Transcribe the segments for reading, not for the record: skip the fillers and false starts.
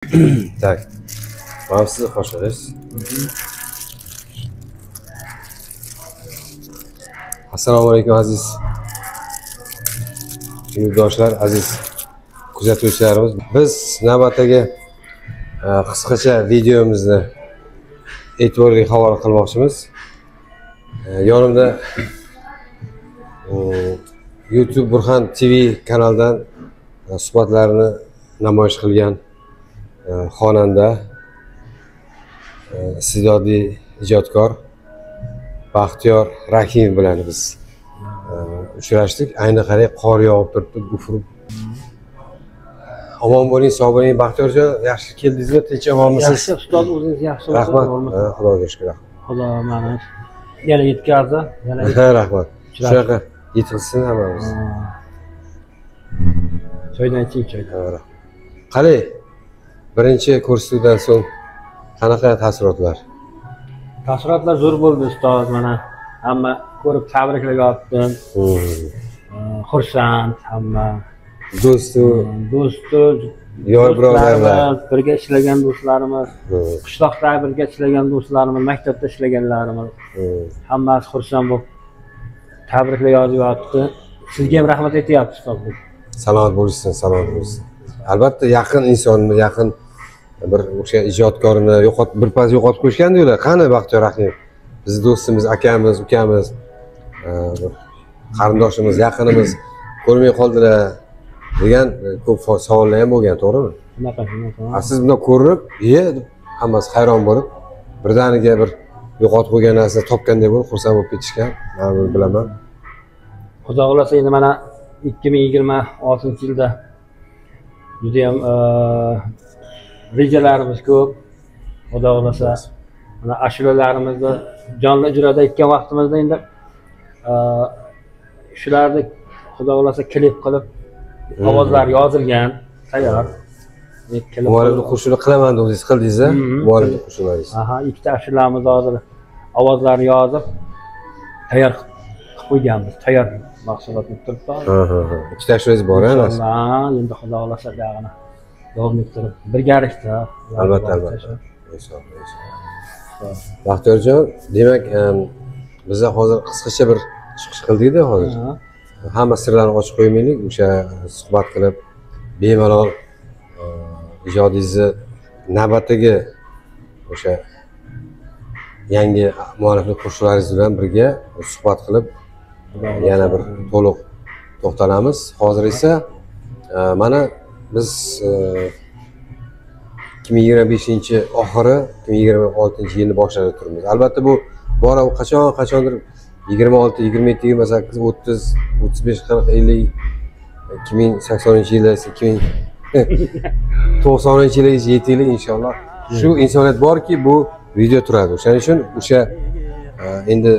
Так, mana sizni qoshingiz. Assalomu alaykum aziz yurtdoshlar, aziz kuzatuvchilarimiz. Biz navbatdagi qisqacha videomizni e'tiborga havola qilmoqchimiz. Yonimda YouTube Burhan TV kanalidan suhbatlarini namoyish qilgan xonanda, iste'dodli ijodkor Baxtiyor Rahimov bilan biz uchrashdik. Ayni qarang, qor yog'ib turibdi, gufurib. Omon bo'ling, sog' bo'ling Baxtiyorjon, yaxshi keldingizmi? Tinch omonmisiz? Yaxshi, ustoz, o'zingiz yaxshi. Rahmat. Xudoga shukr. Xudo mana yana yetkazdi. Yana rahmat. Shunaqa yetkazsin hammamiz. Choydan iching, choydan. Qalay, birinchi ko'rsatuvdan so'ng qanaqa taassurotlar? Taassurotlar zo'r bo'ldi, ustoz. Mana hamma ko'rib tabriklayapti. Xursand hamma. Do'stu, yor birodarlar, birga ishlagan do'stlarimiz, qishloqda birga ishlagan do'stlarimiz, maktabda ishlaganlarimiz, hammasi xursand bo'lib tabriklayapti. Sizga ham rahmat aytyapti, ustoz. Salomat bo'lishsin, salomat bo'lsin. Albatta yaqin insonni, yaqin bir o'sha ijodkorni birpas yo'qotib qo'yishganda ular. Qani Baxtiyor Rahimov? Bizni do'stimiz, akamiz, ukamiz, qarindoshimiz, yaqinimiz ko'rmay qoldilar degan ko'p savollar ham bo'lgan, to'g'rimi? Shunaqa. Siz buni ko'rib, deb hammasi hayron bo'lib, birdaniga bir yo'qotib qo'ygan narsani topganday bo'lib xursand bo'lib ketishgan. Men buni bilaman. Xudo xolasa endi mana 2026-yilda juda ham rejalarimiz ko'p. Xudo xolasa mana ashulalarimizni jonli ijroda aytgan vaqtimizda endi shularni Xudo xolasa klip qilib ovozlar yozilgan, tayyor. Mualliflik qo'shini qilaman deb o'zingiz qildingiz-a? Mualliflik qo'shinlaringiz. Aha, ikkita ashulamiz hozir ovozlarni yozib tayyor qilib qo'yganmiz. Tayyor mahsulotni turibdi. Ikkita ashulangiz bor, ha? Endi Xudo xolasa dag'ini davom ettirib birgalikda. Albatta. Inshaalloh. Baxtiyorjon, demak, biz hozir qisqacha bir chiqish qildik-da hozir. Hamma sirlarni ochib qo'ymaylik, o'sha suhbat qilib bemalol ijodingizni navbatdagi o'sha yangi mualliflik qo'shiqlaringiz bilan birga suhbat qilib yana bir to'liq to'xtalamiz. Hozir esa mana biz 2025-oxiri 2026-yilni boshlab turibmiz. Albatta bu bora u qachondir 26, 27, 28, 30, 35, 40, 50, 2080-yilda esa 2090-yilgacha yetaylik inshaalloh. Shu insoniyat borki, bu video turadi. O'shaning uchun o'sha endi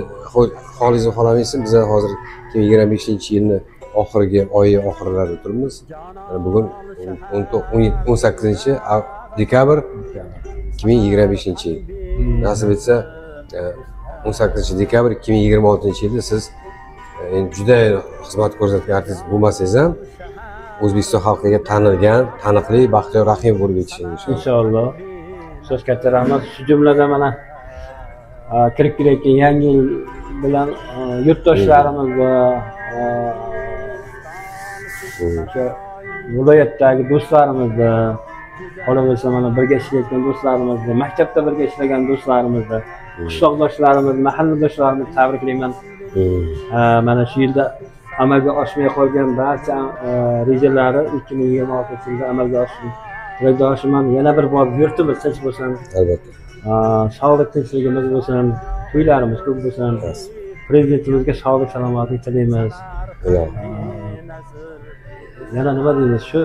xolingiz xohlamaysiz, biz hozir 2025-yilni oxirgi oyi oxirlarida turibmiz. Bugun 18-dekabr 2025-yil. Nasib etsa 18-dekabr 2026-yilda siz juda xizmat ko'rsatgan artist bo'lmasangiz ham O'zbekiston xalqiga tanilgan, taniqli Baxtiyor Rahimov bo'lib yetishingiz inshaalloh. So'z katta rahmat. Shu jumladan mana kirib kelayotgan yangi yil bilan yurtdoshlarimizni, o'sha viloyatdagi do'stlarimizni, qolaversa mana birga ishlayotgan do'stlarimizni, maktabda birga ishlagan do'stlarimizni, qishloqdoshlarimiz, mahalladoshlarimizni tabriklayman. Mana shu yilda amalga oshmay qolgan barcha rejalari 2026-yilda amalga oshsin. Tilakdoshiman, yana bir bor yurtimiz tinch bo'lsin. Albatta. Sog'lik, tinchligimiz bo'lsin, to'ylarimiz ko'p bo'lsin. Prezidentimizga sog'lik, salomatlik tilaymiz. Yana nima deymiz? Shu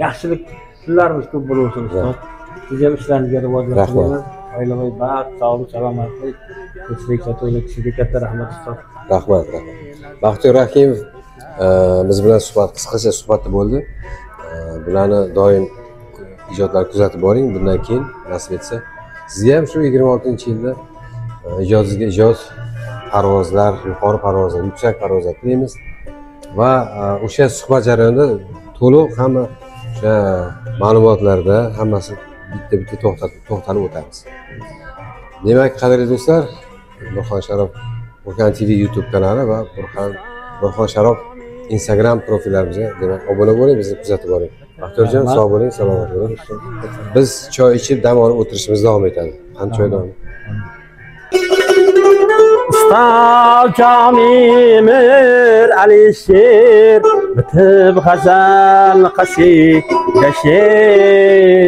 yaxshilik kunlarimiz ko'p bo'lsin, ustoz. Siz ham ishlaringizga rivojlanib qo'ying. Oilaviy baxt, sog'lik, salomatlik, tinchlik, totuvlik. Sizga katta rahmat, ustoz. Rahmat. Baxtiyor Rahimov biz bilan qisqacha suhbatda bo'ldi. Bularni doim ijodlar kuzatib boring. Bundan keyin nasib etsa sizga ham shu 26-yilda ijodingizga ijod, parvozlar, yuqori parvozlar, yuksak parvozlar tilaymiz va o'sha suhbat jarayonida to'liq hamma o'sha ma'lumotlarda hammasi bitta to'xtalib o'tamiz. Demak, qadrli do'stlar, Burxon Sharof Burxon TV YouTube kanali va Burxon Sharof Instagram profillarimizga demak obuna bo'ling, bizni kuzatib boring. Baxtiyorjon, sog' bo'ling, salomat bo'ling. Biz choy ichib dam olib o'tirishimiz davom etadi. Qani choy davom. Jamimir Alisher bitib g'azal qasida she'r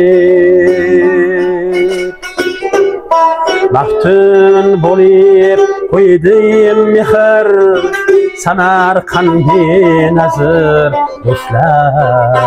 maftun bo'lib qo'ydim mehr Samarqandga nazar do'stlar